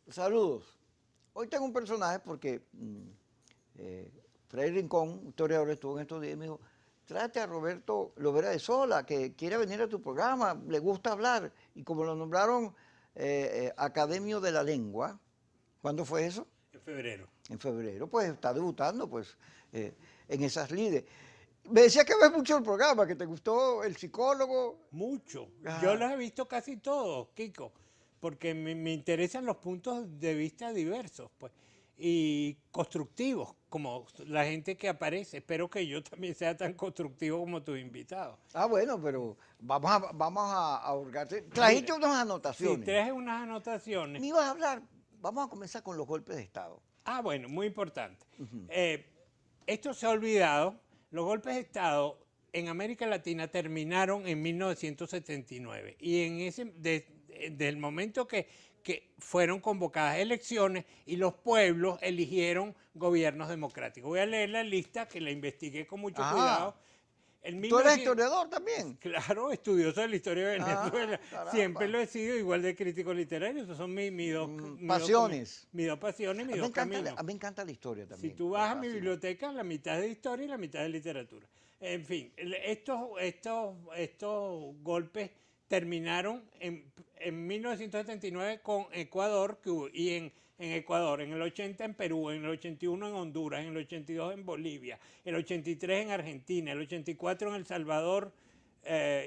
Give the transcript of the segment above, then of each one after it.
Saludos. Hoy tengo un personaje porque Freddy Rincón, un historiador, estuvo en estos días y me dijo, tráete a Roberto Lovera de Sola, que quiere venir a tu programa, le gusta hablar. Y como lo nombraron Academio de la Lengua, ¿cuándo fue eso? En febrero. En febrero, pues está debutando pues en esas lides. Me decía que ves mucho el programa, que te gustó El Psicólogo. Mucho. Yo Ah, los he visto casi todos, Kiko, porque me interesan los puntos de vista diversos, pues, y constructivos, como la gente que aparece. Espero que yo también sea tan constructivo como tus invitados. bueno, pero vamos a hurgarte. Trajiste Mira, unas si anotaciones. traje unas anotaciones. Me ibas a hablar, vamos a comenzar con los golpes de Estado. Bueno, muy importante. Ujú. Esto se ha olvidado. Los golpes de Estado en América Latina terminaron en 1979 y en desde el momento que fueron convocadas elecciones y los pueblos eligieron gobiernos democráticos. Voy a leer la lista que la investigué con mucho Ah, cuidado. En ¿tú eres 1900, historiador también? claro, estudioso de la historia de Ah, Venezuela, siempre caramba. lo he sido, igual de crítico literario. Esos son Pasiones. mis dos pasiones, A mis mí me dos encanta, caminos. a mí me encanta la historia Si también, tú me vas a mi fascina. biblioteca, la mitad es de historia y la mitad es de literatura. En fin, estos golpes terminaron en 1979 con Ecuador en Ecuador, en el 80 en Perú, en el 81 en Honduras, en el 82 en Bolivia, el 83 en Argentina, el 84 en El Salvador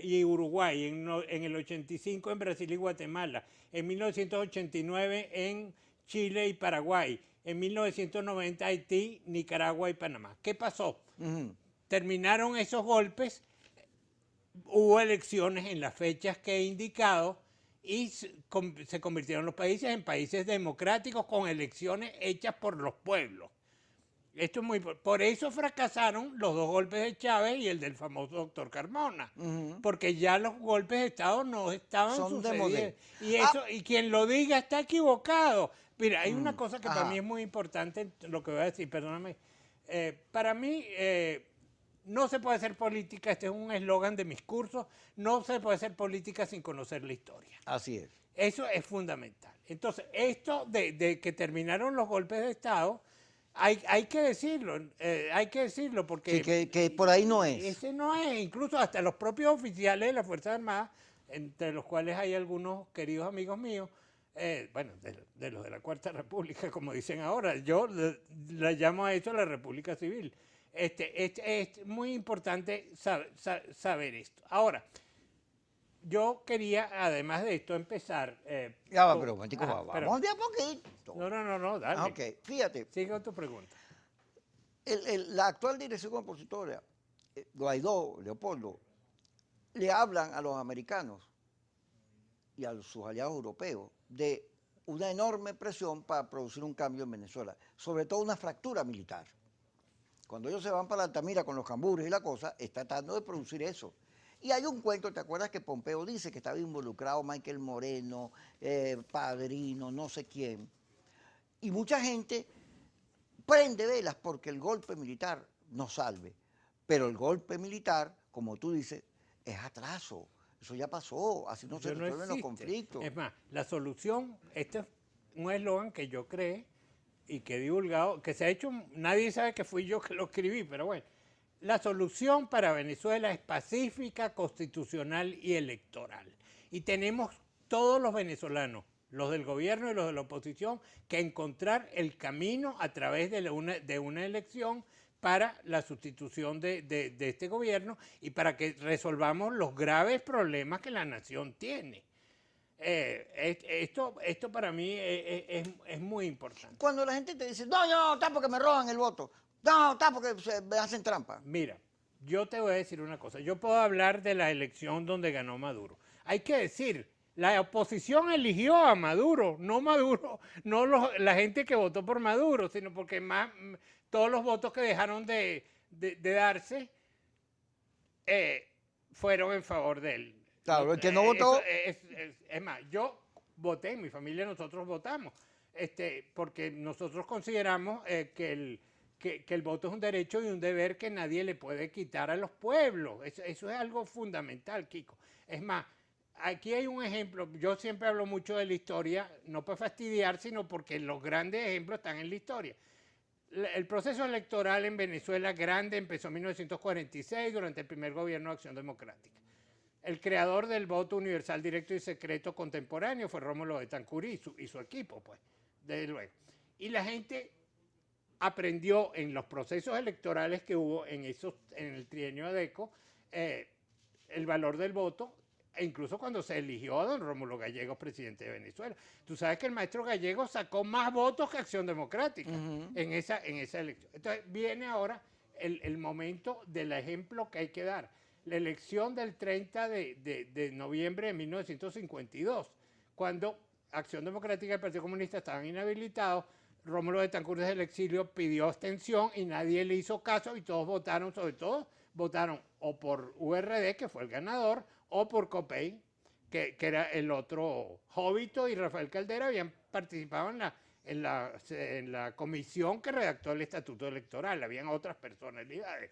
y Uruguay, en el 85 en Brasil y Guatemala, en 1989 en Chile y Paraguay, en 1990 Haití, Nicaragua y Panamá. ¿Qué pasó? Ujú. Terminaron esos golpes, hubo elecciones en las fechas que he indicado y se convirtieron los países en países democráticos con elecciones hechas por los pueblos. Esto es muy por eso fracasaron los dos golpes de Chávez y el del famoso doctor Carmona, Ujú. porque ya los golpes de Estado no estaban Son de modé. sucediendo y Ah, eso y quien lo diga está equivocado. Mira, hay una mm, cosa que para mí ajá. es muy importante, lo que voy a decir, perdóname. Para mí no se puede hacer política, este es un eslogan de mis cursos, no se puede hacer política sin conocer la historia. Así es. Eso es fundamental. Entonces, esto de que terminaron los golpes de Estado, hay que decirlo Sí, porque que por ahí no es. ese no es, incluso hasta los propios oficiales de las Fuerzas Armadas, entre los cuales hay algunos queridos amigos míos, bueno, de los de la Cuarta República, como dicen ahora, yo la llamo a eso la República Civil. Es muy importante saber esto. Ahora, yo quería, además de esto, empezar. Ya va, pero, momentico, Pero, vamos de a poquito. no, Ah, dale. ok, fíjate, Sigue con tu pregunta. la actual dirección opositora, Guaidó, Leopoldo, le hablan a los americanos y a sus aliados europeos de una enorme presión para producir un cambio en Venezuela, sobre todo una fractura militar. Cuando ellos se van para Altamira con los cambures y la cosa, está tratando de producir eso. Y hay un cuento, ¿te acuerdas que Pompeo dice que estaba involucrado Michael Moreno, Padrino, no sé quién? Y mucha gente prende velas porque el golpe militar nos salve. Pero el golpe militar, como tú dices, es atraso. Eso ya pasó, así no se Eso no resuelven los existe. conflictos. Es más, la solución, este es un eslogan que yo creé y que he divulgado, que se ha hecho, nadie sabe que fui yo que lo escribí, pero bueno. La solución para Venezuela es pacífica, constitucional y electoral. Y tenemos todos los venezolanos, los del gobierno y los de la oposición, que encontrar el camino a través de una elección para la sustitución de este gobierno y para que resolvamos los graves problemas que la nación tiene. Esto para mí es muy importante. Cuando la gente te dice, no, yo no, está porque me roban el voto, no, está porque me hacen trampa. Mira, yo te voy a decir una cosa. Yo puedo hablar de la elección donde ganó Maduro. Hay que decir, la oposición eligió a Maduro, la gente que votó por Maduro, sino porque todos los votos que dejaron de darse fueron en favor de él. Claro, el que no votó, Es más, yo voté, mi familia nosotros votamos, porque nosotros consideramos que el voto es un derecho y un deber que nadie le puede quitar a los pueblos. Eso es algo fundamental, Kiko. Es más, aquí hay un ejemplo, yo siempre hablo mucho de la historia, no para fastidiar, sino porque los grandes ejemplos están en la historia. El proceso electoral en Venezuela grande empezó en 1946 durante el primer gobierno de Acción Democrática. El creador del voto universal directo y secreto contemporáneo fue Rómulo Betancourt y su equipo, pues, desde luego. Y la gente aprendió en los procesos electorales que hubo en el trienio ADECO el valor del voto, e incluso cuando se eligió a don Rómulo Gallegos presidente de Venezuela. Tú sabes que el maestro Gallegos sacó más votos que Acción Democrática en esa elección. Entonces viene ahora el momento del ejemplo que hay que dar. La elección del 30 de noviembre de 1952, cuando Acción Democrática y el Partido Comunista estaban inhabilitados, Rómulo Betancourt desde el exilio pidió abstención y nadie le hizo caso y todos votaron, sobre todo votaron o por URD, que fue el ganador, o por COPEI, que era el otro. Jovito y Rafael Caldera habían participado en la comisión que redactó el estatuto electoral, habían otras personalidades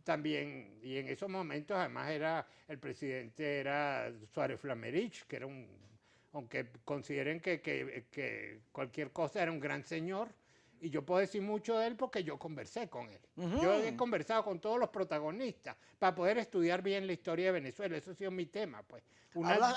también, y en esos momentos además el presidente era Suárez Flamerich, que era aunque consideren que cualquier cosa era un gran señor, y yo puedo decir mucho de él porque yo conversé con él. Yo he conversado con todos los protagonistas para poder estudiar bien la historia de Venezuela, eso ha sido mi tema, pues.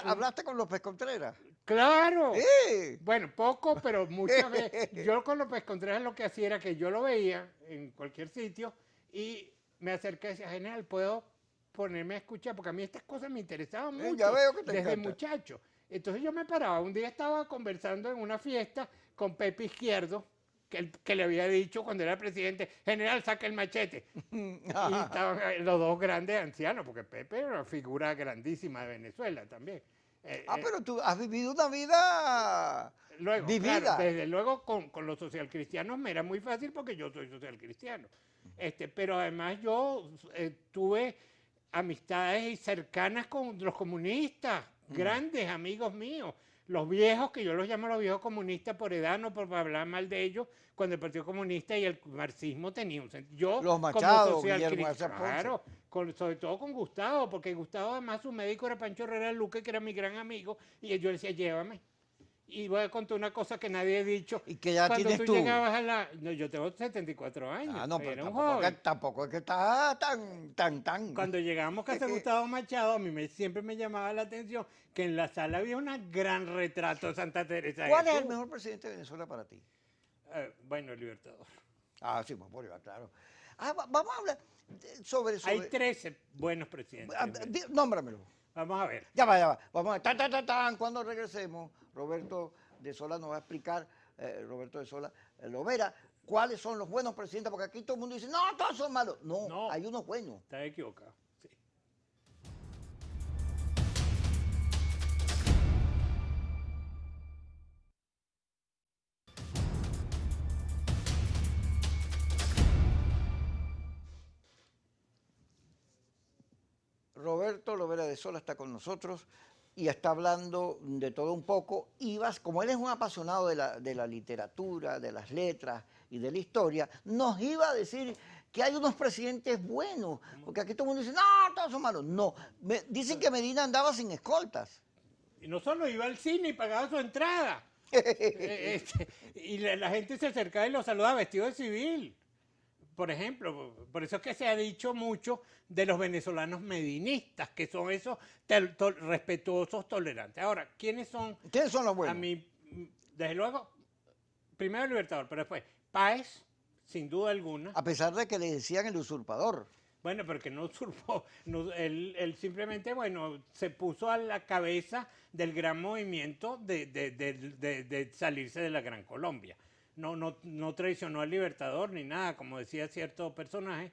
¿Hablaste con López Contreras? ¡Claro! ¡Sí! Bueno, poco, pero muchas veces. Yo con López Contreras lo que hacía era que yo lo veía en cualquier sitio y me acerqué y decía, general, ¿puedo ponerme a escuchar? Porque a mí estas cosas me interesaban mucho Ya veo que te desde encanta. muchacho. Entonces yo me paraba, un día estaba conversando en una fiesta con Pepe Izquierdo, que le había dicho cuando era presidente, general, saca el machete. Y estaban los dos grandes ancianos, porque Pepe era una figura grandísima de Venezuela también. Pero tú has vivido una vida Luego, vivida. claro, desde luego con los socialcristianos me era muy fácil porque yo soy socialcristiano. Pero además yo tuve amistades y cercanas con los comunistas, grandes amigos míos. Los viejos, que yo los llamo los viejos comunistas por edad, no por hablar mal de ellos, cuando el Partido Comunista y el marxismo tenían un sentido. Yo, Los Machado, como Guillermo García Ponce. claro, sobre todo con Gustavo, porque Gustavo además su médico era Pancho Herrera Luque, que era mi gran amigo, y yo le decía, llévame. Y voy a contar una cosa que nadie ha dicho. ¿Y qué edad tienes tú? Cuando tú llegabas a la... No, yo tengo 74 años. No, pero era un tampoco, joven. tampoco es que estás tan. Cuando llegamos a casa de Gustavo Machado, a mí siempre me llamaba la atención que en la sala había un gran retrato de Santa Teresa de ¿Cuál es Jesús. el mejor presidente de Venezuela para ti? Bueno, el Libertador. Sí, Bolívar, claro. Vamos a hablar sobre... Hay 13 buenos presidentes. Nómbramelo. Vamos a ver. Ya va. Vamos a ver. Cuando regresemos, Roberto de Sola nos va a explicar, Roberto de Sola, Lovera, cuáles son los buenos presidentes, porque aquí todo el mundo dice, no, todos son malos. No, hay unos buenos. Estás equivocado. Sí. Roberto Lovera de Sola está con nosotros y está hablando de todo un poco. Y como él es un apasionado de la literatura, de las letras y de la historia, nos iba a decir que hay unos presidentes buenos, porque aquí todo el mundo dice, no, todos son malos. No, dicen que Medina andaba sin escoltas. Y no solo iba al cine y pagaba su entrada. Y la gente se acercaba y lo saludaba vestido de civil. Por ejemplo, por eso es que se ha dicho mucho de los venezolanos medinistas, que son esos respetuosos, tolerantes. Ahora, ¿quiénes son? ¿Quiénes son los buenos? A mí, desde luego, primero el Libertador, pero después Páez, sin duda alguna. A pesar de que le decían el usurpador. Bueno, pero que no usurpó. Él simplemente, se puso a la cabeza del gran movimiento de salirse de la Gran Colombia. No traicionó al Libertador ni nada, como decía cierto personaje.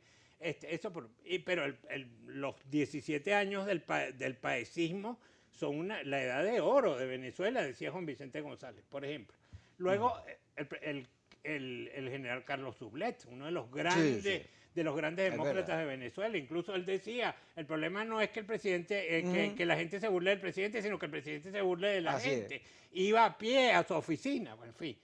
Pero los 17 años del paecismo son la edad de oro de Venezuela, decía Juan Vicente González, por ejemplo. Luego, el general Carlos Sublet, uno de los grandes... Sí. de los grandes demócratas de Venezuela. Incluso él decía, el problema no es que el presidente, que la gente se burle del presidente, sino que el presidente se burle de la gente. Iba a pie a su oficina, en fin.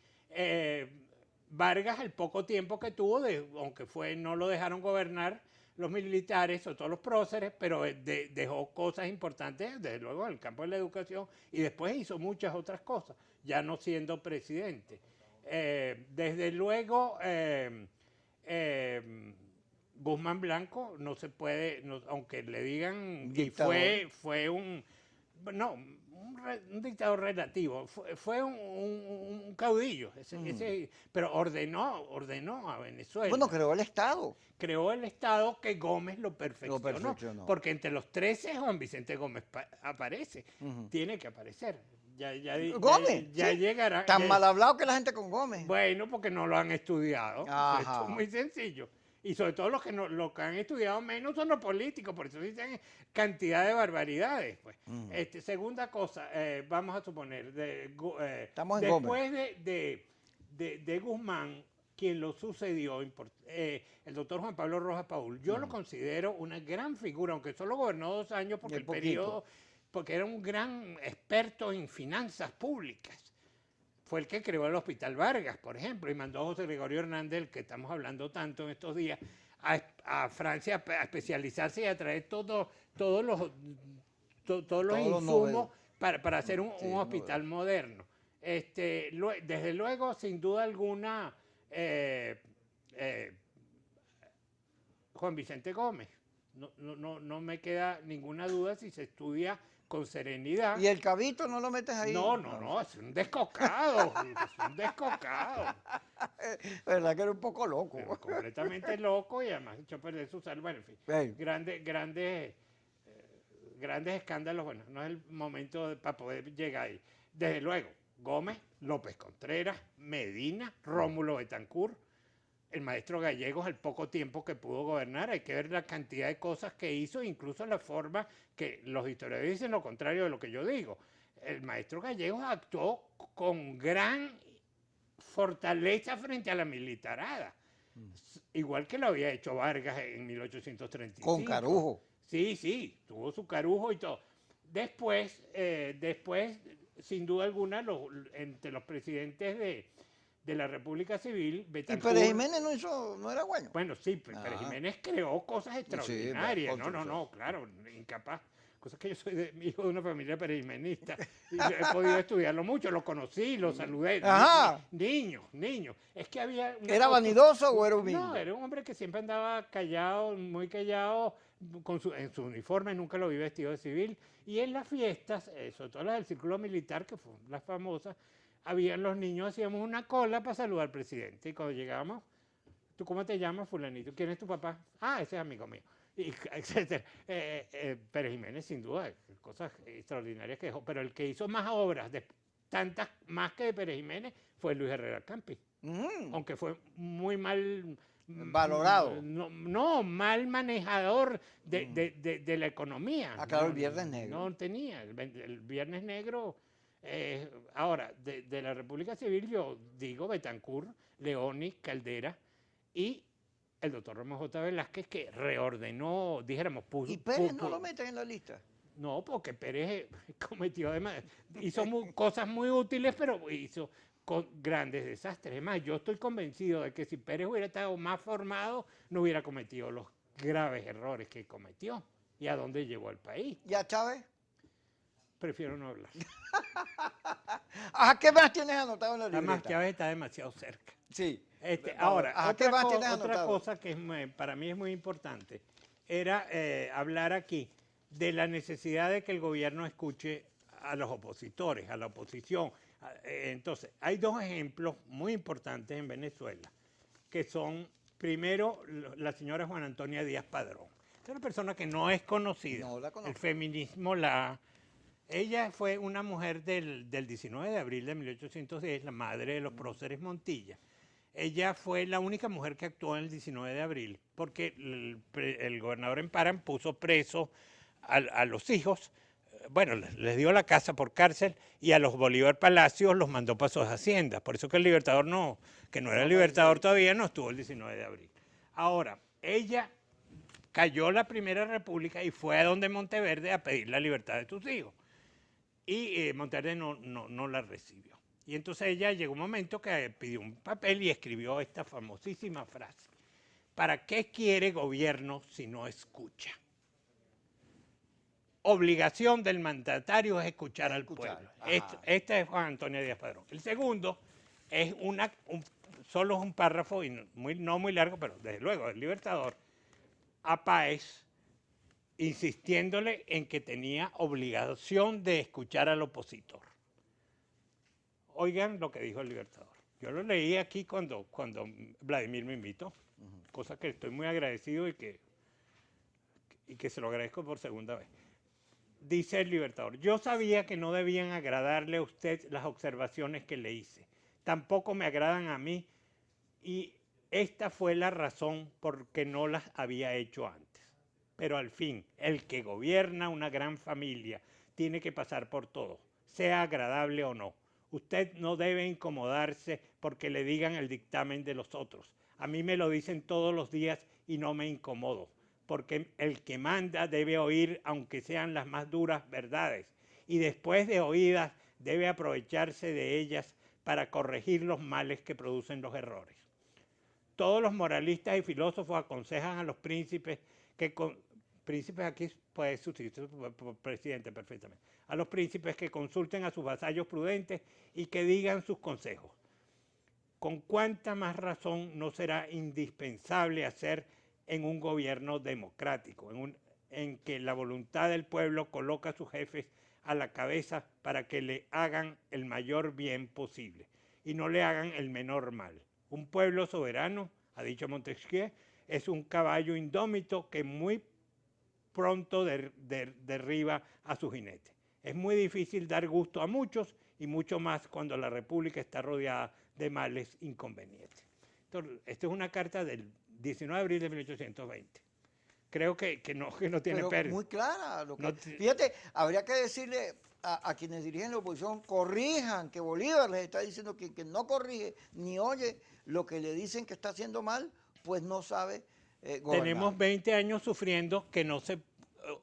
Vargas, el poco tiempo que tuvo, aunque no lo dejaron gobernar, los militares, sobre todo los próceres, pero dejó cosas importantes, desde luego, en el campo de la educación, y después hizo muchas otras cosas, ya no siendo presidente. Desde luego, Guzmán Blanco no se puede, aunque le digan, y fue un, no, un dictador relativo, fue un caudillo, pero ordenó a Venezuela. Bueno, creó el Estado. Creó el Estado que Gómez lo perfeccionó. Porque entre los 13 Juan Vicente Gómez aparece. Tiene que aparecer. Gómez. Ya llegará. Tan mal hablado que la gente con Gómez. Bueno, porque no lo han estudiado. Esto es muy sencillo. Y sobre todo los que han estudiado menos son los políticos, por eso dicen cantidad de barbaridades. Pues. Segunda cosa, vamos a suponer, Estamos en después de Guzmán, quien lo sucedió, el doctor Juan Pablo Rojas Paul, yo lo considero una gran figura, aunque solo gobernó 2 años porque era un gran experto en finanzas públicas. Fue el que creó el Hospital Vargas, por ejemplo, y mandó a José Gregorio Hernández, del que estamos hablando tanto en estos días, a Francia a especializarse y a traer todos los insumos para hacer un hospital moderno. Desde luego, sin duda alguna, Juan Vicente Gómez. No me queda ninguna duda si se estudia con serenidad. ¿Y el Cabito no lo metes ahí? No, es un descocado, es un descocado. ¿Verdad que era un poco loco? Pero completamente loco y además echó a perder su salud. Bueno, en fin, grandes escándalos. Bueno, no es el momento para poder llegar ahí. Desde luego, Gómez, López Contreras, Medina, Rómulo Betancourt, el maestro Gallegos, al poco tiempo que pudo gobernar, hay que ver la cantidad de cosas que hizo, incluso la forma que los historiadores dicen lo contrario de lo que yo digo. El maestro Gallegos actuó con gran fortaleza frente a la militarada, igual que lo había hecho Vargas en 1835. Con Carujo. Sí, tuvo su Carujo y todo. Después, sin duda alguna, entre los presidentes de la República Civil, Betancourt. ¿Y Pérez Jiménez no era bueno? Bueno, sí, Pérez Jiménez creó cosas extraordinarias. Claro, incapaz. Cosas que yo soy hijo de una familia perejimenista. Y he podido estudiarlo mucho, lo conocí, lo saludé. Niño. Es que había... ¿Era vanidoso o era humilde? No, era un hombre que siempre andaba callado, muy callado, en su uniforme, nunca lo vi vestido de civil. Y en las fiestas, sobre todo las del círculo militar, que fueron las famosas, los niños hacíamos una cola para saludar al presidente. Y cuando llegábamos, ¿tú cómo te llamas, fulanito? ¿Quién es tu papá? Ese es amigo mío. Y etcétera. Pérez Jiménez, sin duda, cosas extraordinarias que dejó. Pero el que hizo más obras, tantas más que de Pérez Jiménez, fue Luis Herrera Campi. Aunque fue muy mal... valorado. No, mal manejador de la economía. Claro, el Viernes Negro. No tenía. El Viernes Negro... ahora, de la República Civil, yo digo Betancourt, Leoni, Caldera y el doctor Ramón J. Velázquez, que reordenó, dijéramos, ¿Y Pérez no lo meten en la lista? No, porque Pérez cometió además, hizo cosas muy útiles, pero hizo grandes desastres. Además, yo estoy convencido de que si Pérez hubiera estado más formado, no hubiera cometido los graves errores que cometió y a dónde llevó al país. ¿Y a Chávez? Prefiero no hablar. ¿Qué más tienes anotado en la libreta? Además, Chávez está demasiado cerca. Sí. Ahora, otra cosa que para mí es muy importante era hablar aquí de la necesidad de que el gobierno escuche a los opositores, a la oposición. Entonces, hay 2 ejemplos muy importantes en Venezuela, que son, primero, la señora Juana Antonia Díaz Padrón. Es una persona que no es conocida. No la conozco. El feminismo Ella fue una mujer del 19 de abril de 1810, la madre de los próceres Montilla. Ella fue la única mujer que actuó en el 19 de abril, porque el gobernador Emparan puso preso a los hijos, bueno, les dio la casa por cárcel, y a los Bolívar Palacios los mandó para sus haciendas. Por eso que el Libertador que no era el Libertador todavía, no estuvo el 19 de abril. Ahora, ella cayó la Primera República y fue a donde Monteverde a pedir la libertad de sus hijos. Y Monteverde no la recibió. Y entonces ella llegó un momento que pidió un papel y escribió esta famosísima frase. ¿para qué quiere gobierno si no escucha? Obligación del mandatario es escuchar al pueblo. Este es Juan Antonio Díaz Padrón. El segundo es solo es un párrafo, y no muy largo, pero desde luego, el Libertador, a Páez, insistiéndole en que tenía obligación de escuchar al opositor. Oigan lo que dijo el Libertador. Yo lo leí aquí cuando Vladimir me invitó, cosa que estoy muy agradecido y que se lo agradezco por segunda vez. Dice el Libertador: yo sabía que no debían agradarle a usted las observaciones que le hice. Tampoco me agradan a mí, y esta fue la razón por que no las había hecho antes. Pero al fin, el que gobierna una gran familia tiene que pasar por todo, sea agradable o no. Usted no debe incomodarse porque le digan el dictamen de los otros. A mí me lo dicen todos los días y no me incomodo, porque el que manda debe oír, aunque sean las más duras verdades, y después de oídas debe aprovecharse de ellas para corregir los males que producen los errores. Todos los moralistas y filósofos aconsejan a los príncipes príncipes aquí puede sustituir por presidente perfectamente, a los príncipes que consulten a sus vasallos prudentes y que digan sus consejos. ¿Con cuánta más razón no será indispensable hacer en un gobierno democrático, en que la voluntad del pueblo coloca a sus jefes a la cabeza para que le hagan el mayor bien posible y no le hagan el menor mal? Un pueblo soberano, ha dicho Montesquieu, es un caballo indómito que muy pronto derriba a su jinete. Es muy difícil dar gusto a muchos y mucho más cuando la República está rodeada de males inconvenientes. Entonces, esta es una carta del 19 de abril de 1820. Creo que no tiene pérdida. Muy clara. Fíjate, habría que decirle a quienes dirigen la oposición, corrijan, que Bolívar les está diciendo que no corrige ni oye lo que le dicen que está haciendo mal, pues no sabe gobernar. Tenemos 20 años sufriendo que no se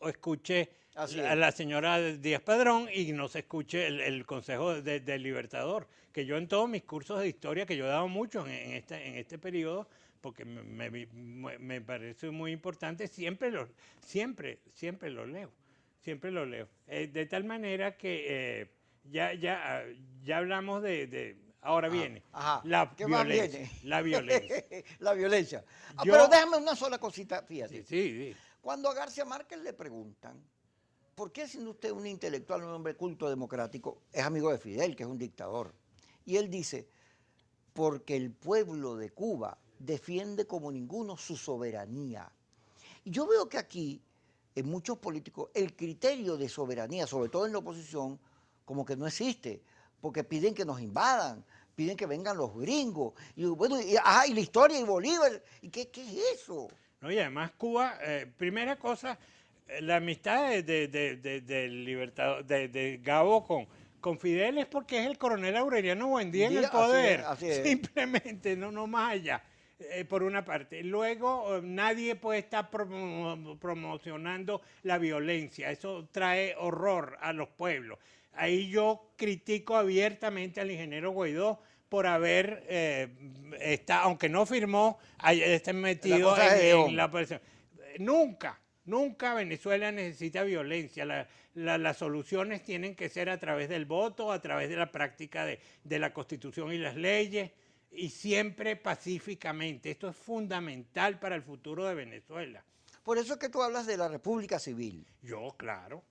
escuche a la señora Díaz Padrón y no se escuche el consejo del Libertador, que yo en todos mis cursos de historia, que yo he dado muchos en este periodo, porque me parece muy importante, siempre lo leo. De tal manera que ya hablamos ahora viene la violencia. La violencia. La violencia. Pero déjame una sola cosita, fíjate. Sí. Cuando a García Márquez le preguntan, ¿por qué siendo usted un intelectual, un hombre culto democrático, es amigo de Fidel, que es un dictador? Y él dice, porque el pueblo de Cuba defiende como ninguno su soberanía. Y yo veo que aquí, en muchos políticos, el criterio de soberanía, sobre todo en la oposición, como que no existe, porque piden que nos invadan, piden que vengan los gringos, y bueno, y la historia y Bolívar, ¿y qué es eso? No, y además Cuba, primera cosa, la amistad del Libertador, de Gabo con Fidel es porque es el coronel Aureliano Buendía en el poder. Así es. Simplemente, no más allá, por una parte. Luego, nadie puede estar promocionando la violencia. Eso trae horror a los pueblos. Ahí yo critico abiertamente al ingeniero Guaidó por haber, aunque no firmó, está metido en la presión. Nunca Venezuela necesita violencia. Las soluciones tienen que ser a través del voto, a través de la práctica de la Constitución y las leyes, y siempre pacíficamente. Esto es fundamental para el futuro de Venezuela. Por eso es que tú hablas de la República Civil. Yo, claro.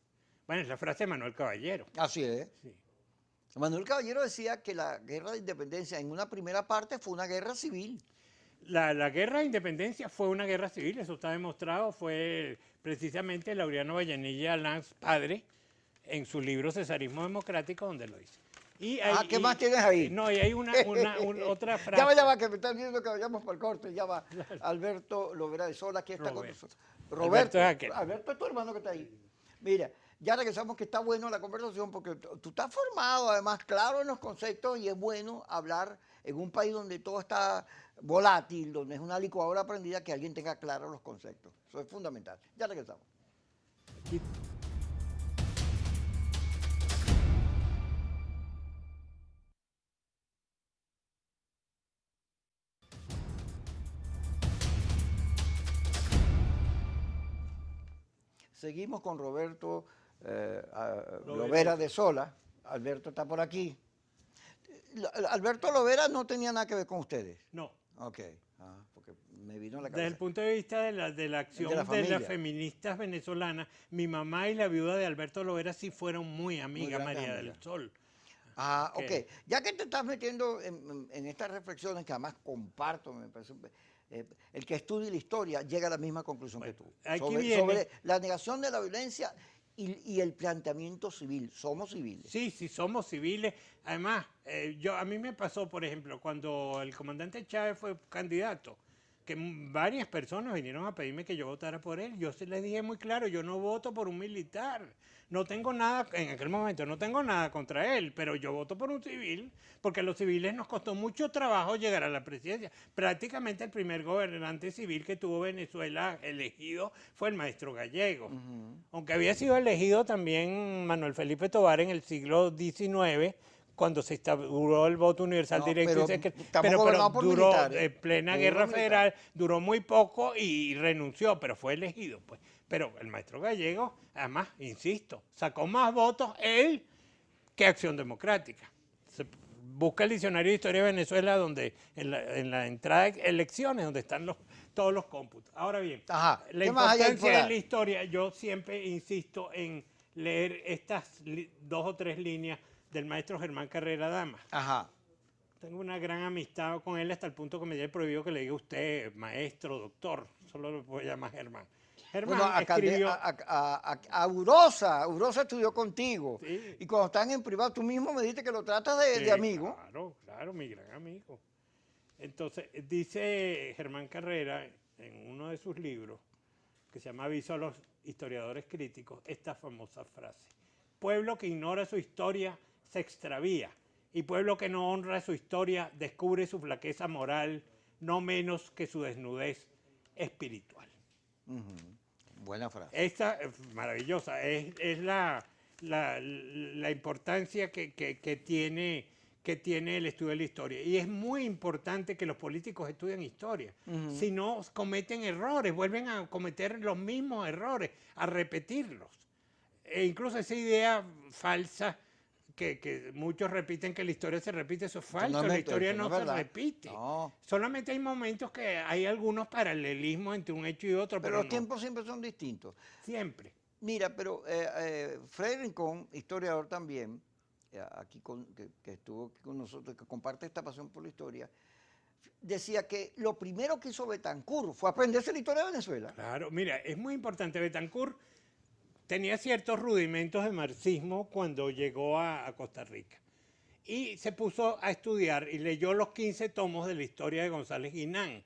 Bueno, es la frase de Manuel Caballero. Así es. Sí. Manuel Caballero decía que la guerra de independencia en una primera parte fue una guerra civil. La guerra de independencia fue una guerra civil, eso está demostrado, fue precisamente Laureano Vallenilla Lanz, padre, en su libro Cesarismo Democrático, donde lo dice. ¿Qué más tienes ahí? No, y hay otra frase. Ya va, que me están diciendo que vayamos para el corte, ya va. Alberto Lovera de Sola, aquí está con nosotros. Roberto es tu hermano que está ahí. Mira, ya regresamos, que está bueno la conversación, porque tú estás formado, además, claro en los conceptos, y es bueno hablar en un país donde todo está volátil, donde es una licuadora prendida, que alguien tenga claros los conceptos. Eso es fundamental. Ya regresamos. Seguimos con Roberto Lovera de Sola. Alberto está por aquí. Alberto Lovera no tenía nada que ver con ustedes. No. Ok. Porque me vino a la Desde el cabeza. punto de vista de la acción de familia. las feministas venezolanas, mi mamá y la viuda de Alberto Lovera sí fueron muy amigas, grandes María amigas. del Sol. Ok. Ya que te estás metiendo en estas reflexiones, que además comparto, me parece, el que estudie la historia llega a la misma conclusión que tú. Sobre la negación de la violencia y el planteamiento civil. Somos civiles. Sí, somos civiles. Además, a mí me pasó, por ejemplo, cuando el comandante Chávez fue candidato, que varias personas vinieron a pedirme que yo votara por él. Yo les dije muy claro, yo no voto por un militar. No tengo nada, en aquel momento no tengo nada contra él, pero yo voto por un civil, porque a los civiles nos costó mucho trabajo llegar a la presidencia. Prácticamente el primer gobernante civil que tuvo Venezuela elegido fue el maestro Gallego. Aunque había sido elegido también Manuel Felipe Tovar en el siglo XIX, cuando se instauró el voto universal directo y secreto, pero duró plena guerra federal, duró muy poco y renunció, pero fue elegido, pues. Pero el maestro Gallego, además, insisto, sacó más votos él que Acción Democrática. Se busca el diccionario de historia de Venezuela, donde en la entrada de elecciones, donde están todos los cómputos. Ahora bien, la importancia de la historia, yo siempre insisto en leer estas 2 o 3 líneas del maestro Germán Carrera Dama. Tengo una gran amistad con él hasta el punto que me haya prohibido que le diga usted maestro, doctor, solo lo puedo llamar Germán. Germán escribió... Aurosa estudió contigo. Sí. Y cuando están en privado, tú mismo me dijiste que lo tratas de amigo. Claro, mi gran amigo. Entonces, dice Germán Carrera en uno de sus libros, que se llama Aviso a los historiadores críticos, esta famosa frase: pueblo que ignora su historia se extravía, y pueblo que no honra su historia descubre su flaqueza moral, no menos que su desnudez espiritual. Buena frase. Esta es maravillosa, es la importancia que tiene el estudio de la historia. Y es muy importante que los políticos estudien historia. Si no, cometen errores, vuelven a cometer los mismos errores, a repetirlos. E incluso esa idea falsa que muchos repiten, que la historia se repite, eso es falso, la historia no se repite. No. Solamente hay momentos que hay algunos paralelismos entre un hecho y otro. Pero los tiempos siempre son distintos. Siempre. Mira, pero Freddy Rincón, historiador también, aquí que estuvo aquí con nosotros, que comparte esta pasión por la historia, decía que lo primero que hizo Betancourt fue aprenderse la historia de Venezuela. Claro, mira, es muy importante. Betancourt tenía ciertos rudimentos de marxismo cuando llegó a Costa Rica. Y se puso a estudiar y leyó los 15 tomos de la historia de González Guinán.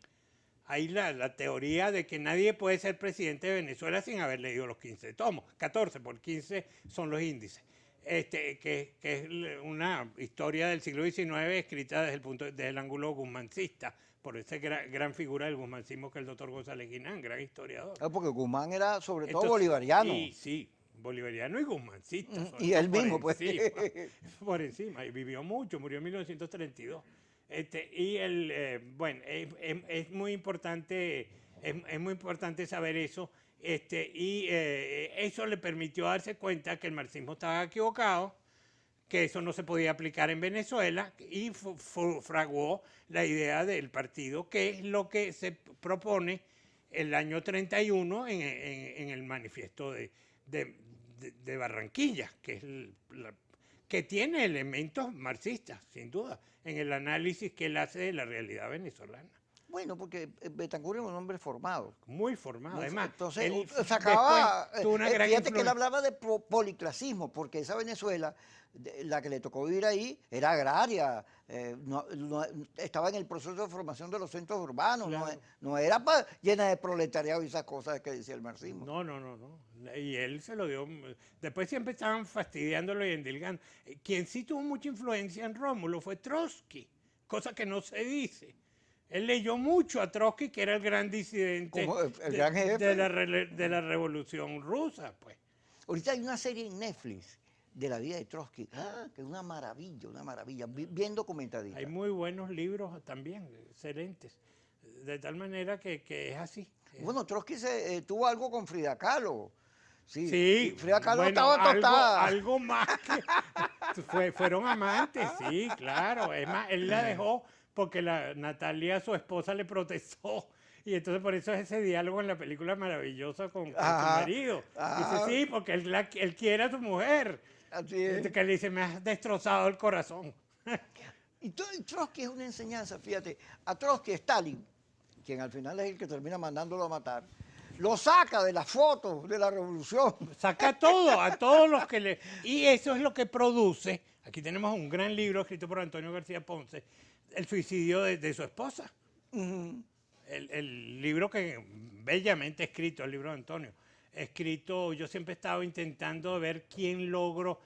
Ahí la teoría de que nadie puede ser presidente de Venezuela sin haber leído los 15 tomos. 14, por 15 son los índices. Que es una historia del siglo XIX escrita desde el ángulo guzmancista, por esa gran figura del guzmancismo que es el doctor González Guinán, gran historiador. Porque Guzmán era sobre todo bolivariano. Sí, bolivariano y guzmancista. Y él mismo, pues. Por encima, y vivió mucho, murió en 1932. Es muy importante saber eso. Eso le permitió darse cuenta que el marxismo estaba equivocado, que eso no se podía aplicar en Venezuela, y fraguó la idea del partido, que es lo que se propone el año 31 en el manifiesto de Barranquilla, que tiene elementos marxistas, sin duda, en el análisis que él hace de la realidad venezolana. Bueno, porque Betancourt era un hombre formado. Muy formado, además. Entonces, fíjate que él hablaba de policlasismo, porque esa Venezuela, la que le tocó vivir ahí, era agraria, estaba en el proceso de formación de los centros urbanos, claro. no era llena de proletariado y esas cosas que decía el marxismo. No. Y él se lo dio. Después siempre estaban fastidiándolo y endilgando. Quien sí tuvo mucha influencia en Rómulo fue Trotsky, cosa que no se dice. Él leyó mucho a Trotsky, que era el gran disidente gran jefe de la Revolución Rusa, pues. Ahorita hay una serie en Netflix de la vida de Trotsky, que es una maravilla, bien documentadita. Hay muy buenos libros también, excelentes, de tal manera que es así. Bueno, Trotsky tuvo algo con Frida Kahlo. Sí, Sí, y Frida Kahlo bueno, estaba tostada. algo más que fueron amantes, sí, claro. Es más, él la dejó porque Natalia, su esposa, le protestó. Y entonces por eso es ese diálogo en la película maravillosa con su Ajá, marido. Dice, ajá, sí, porque él quiere a su mujer. así es. Que le dice, me has destrozado el corazón. Y Trotsky es una enseñanza, fíjate, a Trotsky Stalin, quien al final es el que termina mandándolo a matar, lo saca de las fotos de la revolución. Saca todo, a todos los que le... Y eso es lo que produce, aquí tenemos un gran libro escrito por Antonio García Ponce, el suicidio de su esposa. Ujú. El libro que bellamente escrito, el libro de Antonio, escrito, yo siempre he estado intentando ver quién logro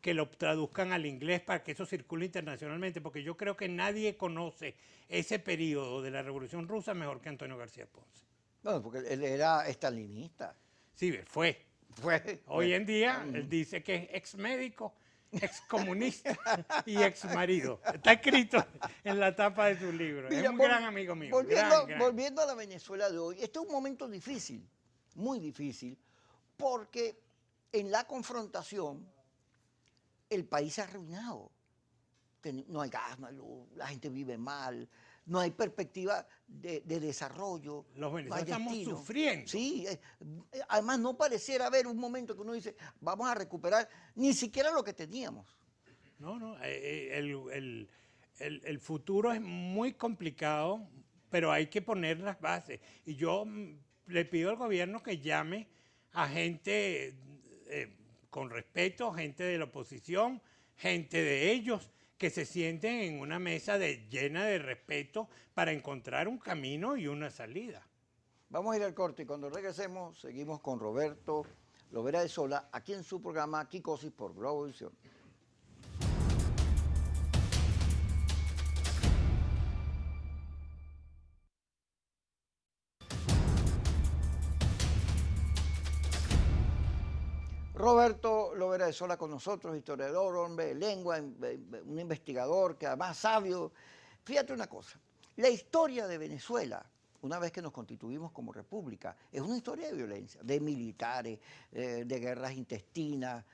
que lo traduzcan al inglés para que eso circule internacionalmente, porque yo creo que nadie conoce ese periodo de la Revolución Rusa mejor que Antonio García Ponce. Bueno, porque él era estalinista. Sí, fue. Fue, Hoy en día él dice que es ex médico, ex comunista y ex marido. Está escrito en la tapa de su libro. Mira, Es un gran amigo mío. volviendo, Gran. volviendo a la Venezuela de hoy, este es un momento difícil, muy difícil, porque en la confrontación el país se ha arruinado. No hay gas, no hay luz, la gente vive mal, no hay perspectiva de desarrollo. Los no hay venezolanos estamos destino. sufriendo. Sí, además no pareciera haber un momento que uno dice, vamos a recuperar ni siquiera lo que teníamos. No, el futuro es muy complicado, pero hay que poner las bases. Y yo le pido al gobierno que llame a gente con respeto, gente de la oposición, gente de ellos, que se sienten en una mesa llena de respeto para encontrar un camino y una salida. Vamos a ir al corte y cuando regresemos seguimos con Roberto Lovera de Sola, aquí en su programa Kikosis por Globovisión. Roberto Lovera de Sola con nosotros, historiador, hombre de lengua, un investigador que además sabio. Fíjate una cosa, la historia de Venezuela, una vez que nos constituimos como república, es una historia de violencia, de militares, de guerras intestinas,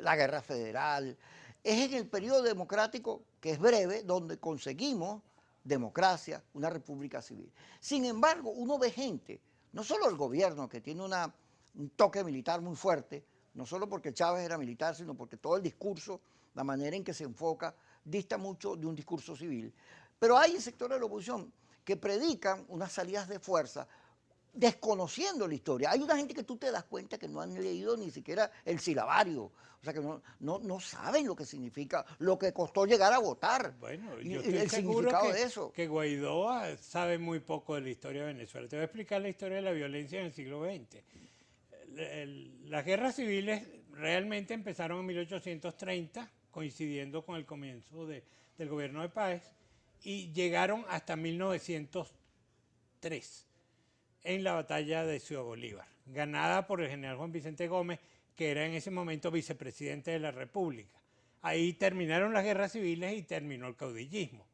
la guerra federal. Es en el periodo democrático, que es breve, donde conseguimos democracia, una república civil. Sin embargo, uno ve gente, no solo el gobierno, que tiene un toque militar muy fuerte, no solo porque Chávez era militar, sino porque todo el discurso, la manera en que se enfoca, dista mucho de un discurso civil. Pero hay sectores de la oposición que predican unas salidas de fuerza desconociendo la historia. Hay una gente que tú te das cuenta que no han leído ni siquiera el silabario, o sea que no saben lo que significa, lo que costó llegar a votar, Bueno, y yo estoy el seguro significado de eso. que Guaidó sabe muy poco de la historia de Venezuela. Te voy a explicar la historia de la violencia en el siglo XX. Las guerras civiles realmente empezaron en 1830, coincidiendo con el comienzo del gobierno de Páez, y llegaron hasta 1903, en la batalla de Ciudad Bolívar, ganada por el general Juan Vicente Gómez, que era en ese momento vicepresidente de la República. Ahí terminaron las guerras civiles y terminó el caudillismo.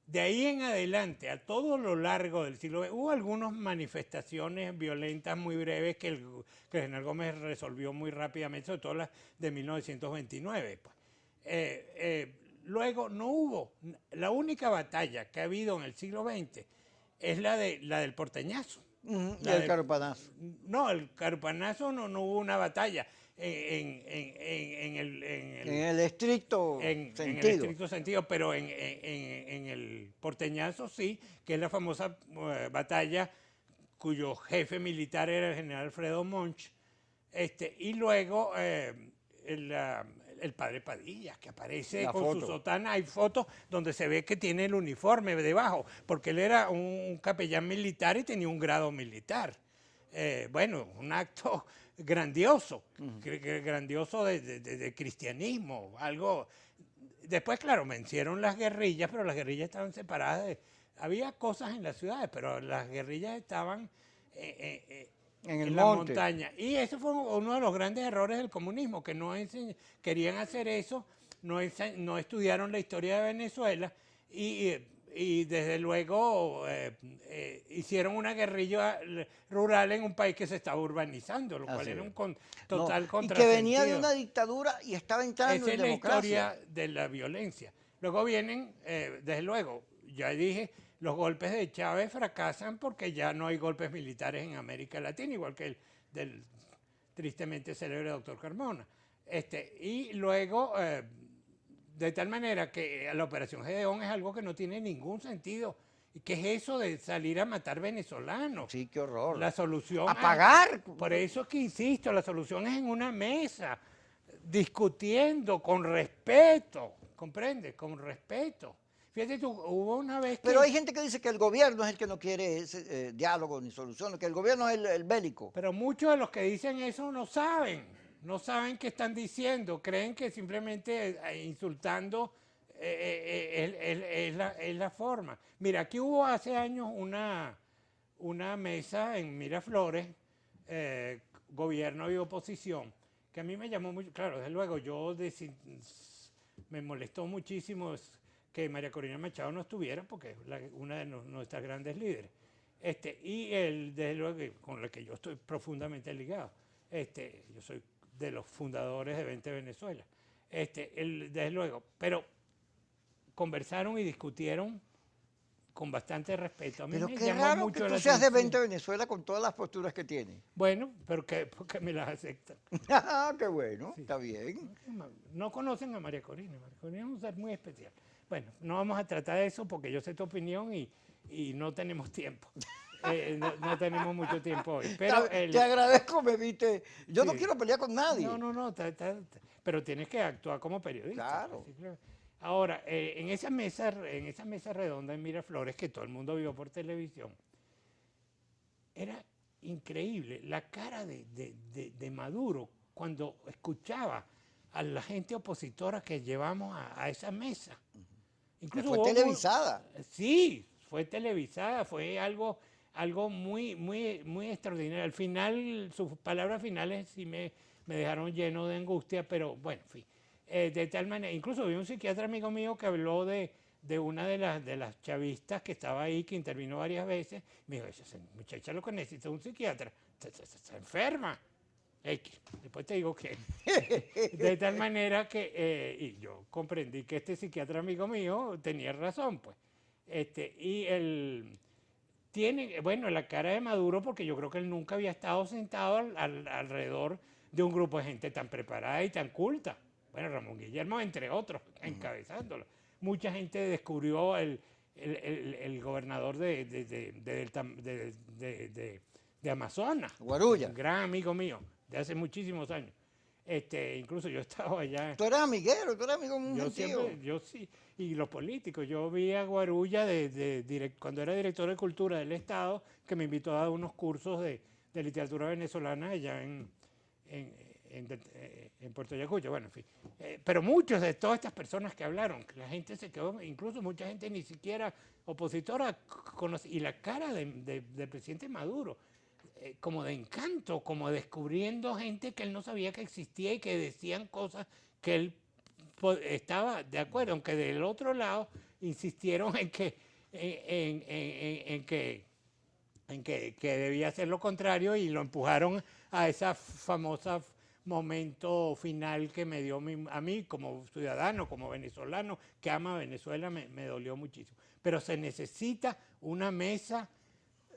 De ahí en adelante, a todo lo largo del siglo XX, hubo algunas manifestaciones violentas muy breves que el general Gómez resolvió muy rápidamente, sobre todo las de 1929. Pues. Luego no hubo, la única batalla que ha habido en el siglo XX es la del Porteñazo. Y el Carpanazo. No, el Carpanazo no hubo una batalla. En el estricto sentido. En el estricto sentido, pero en el Porteñazo sí, que es la famosa batalla cuyo jefe militar era el general Alfredo Monch, y luego el padre Padilla, que aparece La con foto. su sotana. Hay fotos donde se ve que tiene el uniforme debajo, porque él era un capellán militar y tenía un grado militar. Bueno, un acto grandioso, grandioso de cristianismo, algo. Después, claro, vencieron las guerrillas, pero las guerrillas estaban separadas. Había cosas en las ciudades, pero las guerrillas estaban en la montaña. Y eso fue uno de los grandes errores del comunismo, que querían hacer eso, no estudiaron la historia de Venezuela y y desde luego hicieron una guerrilla rural en un país que se estaba urbanizando, lo cual Así era es. un total Y que contrasentido. venía de una dictadura y estaba entrando Esa en es la democracia. historia de la violencia. Luego vienen, desde luego, ya dije, los golpes de Chávez fracasan porque ya no hay golpes militares en América Latina, igual que el del tristemente célebre doctor Carmona. Y luego, de tal manera que la operación Gedeón es algo que no tiene ningún sentido. ¿Qué es eso de salir a matar venezolanos? Sí, qué horror. La solución... A pagar. Por eso es que insisto, la solución es en una mesa, discutiendo con respeto, ¿comprendes? Con respeto. Fíjate tú, hubo una vez que... Pero hay gente que dice que el gobierno es el que no quiere ese diálogo ni solución, que el gobierno es el bélico. Pero muchos de los que dicen eso no saben qué están diciendo, creen que simplemente insultando es la forma. Mira, aquí hubo hace años una mesa en Miraflores, gobierno y oposición, que a mí me llamó mucho, claro, desde luego me molestó muchísimo que María Corina Machado no estuviera, porque es una de nuestras grandes líderes. Desde luego, con la que yo estoy profundamente ligado. Yo soy de los fundadores de 20 Venezuela. Desde luego, pero conversaron y discutieron con bastante respeto. A mí Pero me qué llamó raro mucho que la tú seas de atención. 20 Venezuela con todas las posturas que tiene. Bueno, pero porque me las aceptan. Ah, qué bueno, Sí. está bien. No conocen a María Corina. María Corina es un ser muy especial. Bueno, no vamos a tratar de eso porque yo sé tu opinión y no tenemos tiempo. No tenemos mucho tiempo hoy. Pero Te agradezco, me viste. Yo no Sí. quiero pelear con nadie. No, pero tienes que actuar como periodista. Claro. Así que, ahora, en esa mesa redonda en Miraflores, que todo el mundo vio por televisión, era increíble la cara de Maduro cuando escuchaba a la gente opositora que llevamos a esa mesa. Que Incluso fue hubo televisada. Sí, fue televisada, fue algo muy extraordinario. Al final, sus palabras finales sí me dejaron lleno de angustia, pero bueno, en fin. De tal manera, incluso vi un psiquiatra amigo mío que habló de una de las chavistas que estaba ahí, que intervino varias veces. Me dijo, esa muchacha lo que necesita es un psiquiatra, se enferma. Después te digo que... De tal manera que, y yo comprendí que este psiquiatra amigo mío tenía razón, pues. Tiene, bueno, la cara de Maduro, porque yo creo que él nunca había estado sentado alrededor de un grupo de gente tan preparada y tan culta. Bueno, Ramón Guillermo, entre otros, encabezándolo. Mucha gente descubrió el gobernador de Amazonas, Guarulla. un gran amigo mío, de hace muchísimos años. Incluso yo estaba allá. Tú eres amiguero, tú eres amigo muy gentío. Yo sí, y los políticos. Yo vi a Guarulla cuando era director de Cultura del Estado, que me invitó a dar unos cursos de literatura venezolana allá en Puerto Ayacucho. Bueno, en fin. Pero muchos de todas estas personas que hablaron, la gente se quedó, incluso mucha gente ni siquiera opositora, y la cara del presidente Maduro, como de encanto, como descubriendo gente que él no sabía que existía y que decían cosas que él estaba de acuerdo, aunque del otro lado insistieron en que debía hacer lo contrario y lo empujaron a esa famosa momento final que me dio a mí como ciudadano, como venezolano, que ama a Venezuela, me dolió muchísimo. Pero se necesita una mesa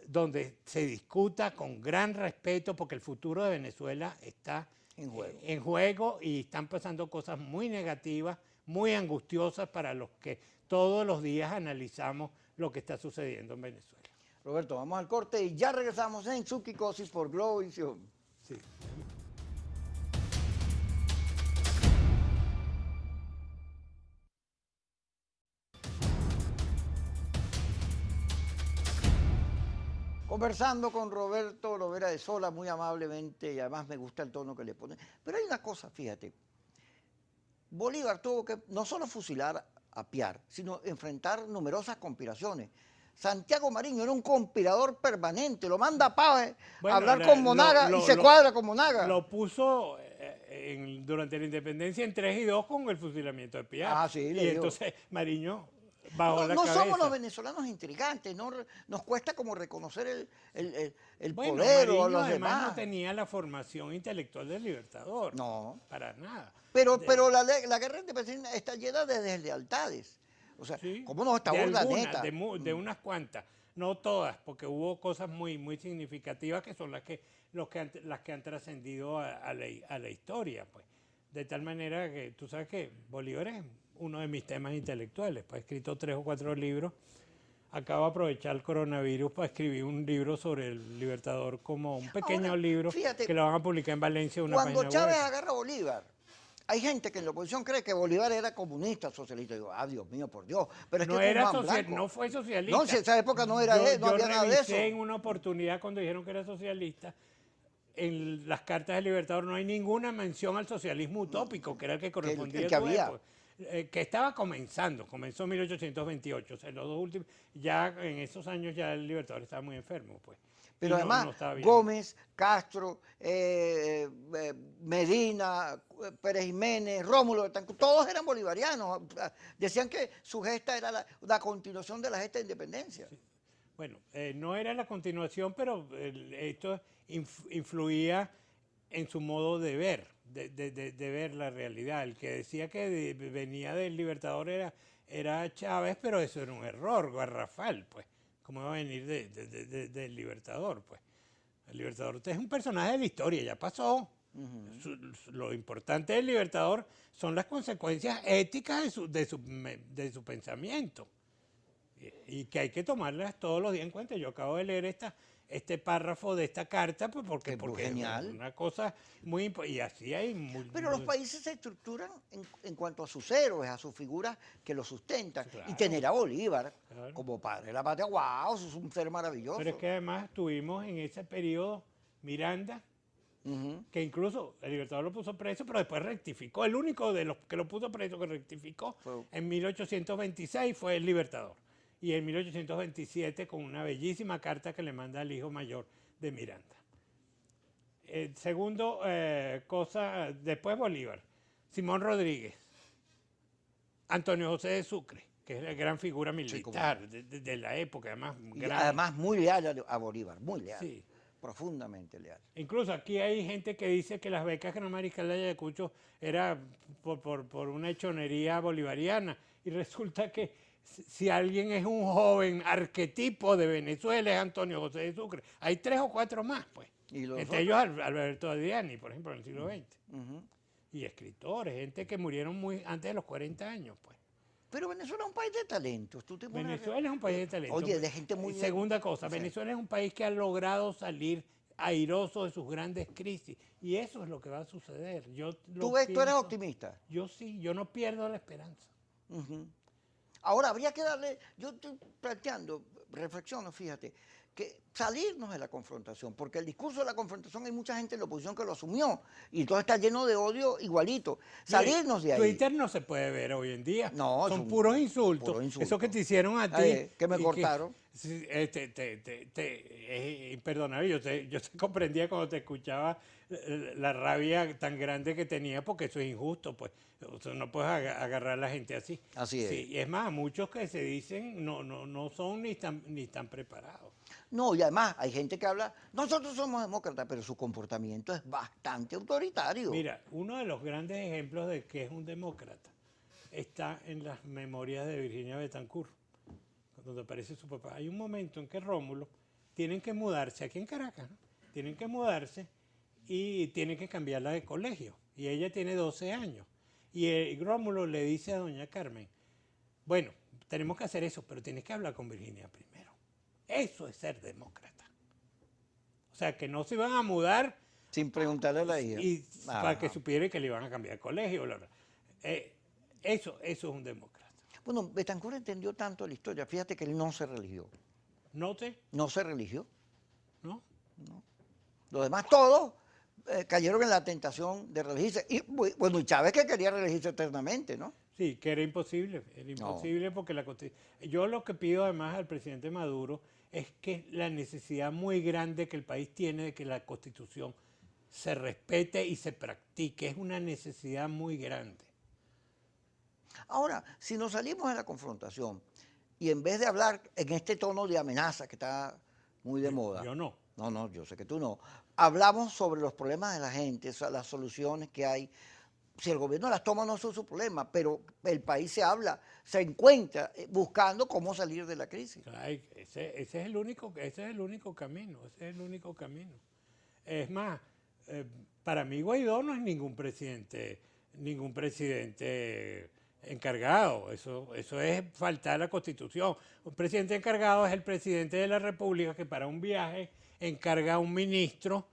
donde se discuta con gran respeto, porque el futuro de Venezuela está en juego y están pasando cosas muy negativas, muy angustiosas para los que todos los días analizamos lo que está sucediendo en Venezuela. Roberto, vamos al corte y ya regresamos en Subquicosis por Globovisión. Sí. Conversando con Roberto Lovera de Sola muy amablemente, y además me gusta el tono que le pone. Pero hay una cosa, fíjate. Bolívar tuvo que no solo fusilar a Piar, sino enfrentar numerosas conspiraciones. Santiago Mariño era un conspirador permanente, lo manda a Pave a hablar con Monaga y se cuadra con Monaga. Lo puso durante la independencia en 3 y 2 con el fusilamiento de Piar. Ah, sí, y entonces Mariño bajo la No cabeza. somos los venezolanos intrigantes, no, nos cuesta como reconocer el Bueno, poder o a Mariño los además demás. no tenía la formación intelectual del Libertador. No. Para nada. Pero la guerra de independencia está llena de deslealtades. O sea, Sí, ¿cómo no está de Urdaneta? algunas, de unas cuantas, no todas, porque hubo cosas muy significativas que son las que han trascendido a la historia, pues. De tal manera que tú sabes que Bolívar es uno de mis temas intelectuales, pues he escrito 3 o 4 libros. Acabo de aprovechar el coronavirus para escribir un libro sobre el Libertador, como un pequeño Ahora, libro fíjate, que lo van a publicar en Valencia, una cuando página Chávez web. agarra a Bolívar, hay gente que en la oposición cree que Bolívar era comunista, socialista. Digo, Dios mío, por Dios. Pero es que fue un man blanco. No fue No, socialista. si en esa época no Yo había nada de eso. revisé en una oportunidad cuando dijeron que era socialista. En las cartas del Libertador no hay ninguna mención al socialismo utópico, que era el que correspondía que a su había. época. Que estaba comenzó en 1828, o sea, los dos últimos, ya en esos años ya el Libertador estaba muy enfermo, pues. Pero Y además, no estaba bien. Gómez, Castro, Medina, Pérez Jiménez, Rómulo, Betancourt, todos eran bolivarianos. Decían que su gesta era la continuación de la gesta de independencia. Sí. Bueno, no era la continuación, pero esto influía en su modo de ver, de ver la realidad. El que decía que venía del Libertador era Chávez, pero eso era un error garrafal, pues. ¿Cómo iba a venir del Libertador, pues? El Libertador es un personaje de la historia, ya pasó. Lo importante del Libertador son las consecuencias éticas de su pensamiento. Y que hay que tomarlas todos los días en cuenta. Yo acabo de leer este párrafo de esta carta, pues porque Es es genial. una cosa muy importante. Y así hay... Pero los países se estructuran en cuanto a sus héroes, a sus figuras que los sustentan. Claro. Y tener a Bolívar Claro. como padre de la patria, wow, eso es un ser maravilloso. Pero es que además tuvimos en ese periodo Miranda, que incluso el Libertador lo puso preso, pero después rectificó. El único de los que lo puso preso que rectificó en 1826 fue el Libertador. Y en 1827 con una bellísima carta que le manda al hijo mayor de Miranda. Segundo, después Bolívar, Simón Rodríguez, Antonio José de Sucre, que es la gran figura militar de la época, además. Y además muy leal a Bolívar, muy leal. Sí. Profundamente leal. Incluso aquí hay gente que dice que las becas que no Mariscal de Ayacucho era por una hechonería bolivariana. Y resulta que si alguien es un joven arquetipo de Venezuela es Antonio José de Sucre. Hay 3 o 4 más, pues. Entre ellos Alberto Adriani, por ejemplo, en el siglo XX. Y escritores, gente que murieron muy antes de los 40 años, pues. Pero Venezuela es un país de talentos. Venezuela es un país de talentos. Oye, de gente muy... Segunda cosa, Venezuela es un país que ha logrado salir airoso de sus grandes crisis. Y eso es lo que va a suceder. ¿Tú eres optimista? Yo sí, yo no pierdo la esperanza. Ahora, habría que darle... Yo estoy planteando, reflexiono, fíjate, que salirnos de la confrontación, porque el discurso de la confrontación hay mucha gente en la oposición que lo asumió, y todo está lleno de odio igualito. Salirnos de ahí. Twitter no se puede ver hoy en día. No, son puros insultos. Eso que te hicieron a ti. Que me cortaron. Imperdonable. Yo te comprendía cuando te escuchaba la rabia tan grande que tenía, porque eso es injusto, pues. O sea, no puedes agarrar a la gente así. Así es. Sí, y es más, muchos que se dicen no son ni están preparados. No, y además hay gente que habla, nosotros somos demócratas, pero su comportamiento es bastante autoritario. Mira, uno de los grandes ejemplos de que es un demócrata está en las memorias de Virginia Betancourt, donde aparece su papá. Hay un momento en que Rómulo tienen que mudarse aquí en Caracas, ¿no? Tienen que mudarse y tienen que cambiarla de colegio. Y ella tiene 12 años. Y Rómulo le dice a doña Carmen, bueno, tenemos que hacer eso, pero tienes que hablar con Virginia primero. Eso es ser demócrata. O sea, que no se iban a mudar sin preguntarle a la hija. Y para que supiera que le iban a cambiar de colegio. Eso es un demócrata. Bueno, Betancourt entendió tanto la historia. Fíjate que él no se religió. ¿No te? No se religió. ¿No? No. Los demás todos cayeron en la tentación de religirse. Y bueno, y Chávez que quería religirse eternamente, ¿no? Sí, que era imposible. Era imposible porque yo lo que pido además al presidente Maduro es que la necesidad muy grande que el país tiene de que la Constitución se respete y se practique. Es una necesidad muy grande. Ahora, si nos salimos de la confrontación, y en vez de hablar en este tono de amenaza que está muy de moda, Yo no. no, yo sé que tú no, hablamos sobre los problemas de la gente, o sea, las soluciones que hay. Si el gobierno las toma no son su problema, pero el país se habla, se encuentra buscando cómo salir de la crisis. Ay, ese es el único, ese es el único camino, ese es el único camino. Es más, para mí Guaidó no es ningún presidente encargado. Eso es faltar a la Constitución. Un presidente encargado es el presidente de la República que para un viaje encarga a un ministro,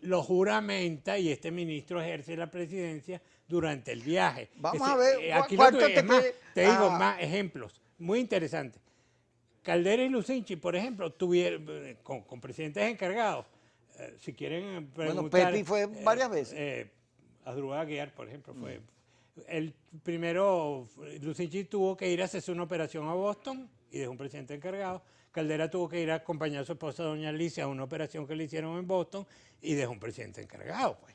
lo juramenta y este ministro ejerce la presidencia durante el viaje. Vamos a ver Aquí cuánto te es más, quede. te digo Ajá. más ejemplos, muy interesantes. Caldera y Lucinchi, por ejemplo, tuvieron con presidentes encargados. Si quieren Bueno, preguntar... Pepe fue varias veces. Asdrúbal Aguiar, por ejemplo, fue... El primero, Lucinchi tuvo que ir a hacerse una operación a Boston y dejó un presidente encargado. Caldera tuvo que ir a acompañar a su esposa, doña Alicia, a una operación que le hicieron en Boston y dejó un presidente encargado, pues.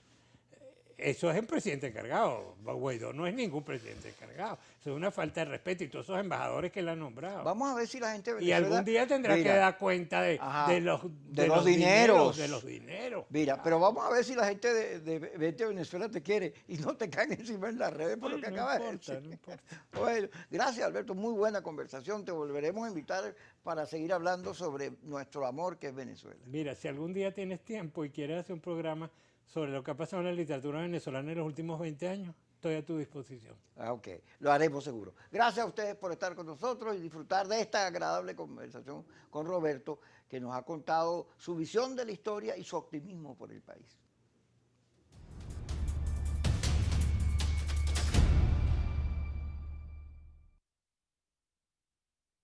Eso es un presidente encargado. Guaidó no es ningún presidente encargado. Eso es una falta de respeto y todos esos embajadores que él ha nombrado. Vamos a ver si la gente de Y Venezuela, algún día tendrá que mira, dar cuenta de los dineros. De los dineros. Mira, pero vamos a ver si la gente de Venezuela te quiere y no te caen encima en las redes por lo que No acabas de importa, decir. no importa. Bueno, gracias Alberto, muy buena conversación. Te volveremos a invitar para seguir hablando sobre nuestro amor que es Venezuela. Mira, si algún día tienes tiempo y quieres hacer un programa sobre lo que ha pasado en la literatura venezolana en los últimos 20 años, estoy a tu disposición. Ok, lo haremos seguro. Gracias a ustedes por estar con nosotros y disfrutar de esta agradable conversación con Roberto, que nos ha contado su visión de la historia y su optimismo por el país.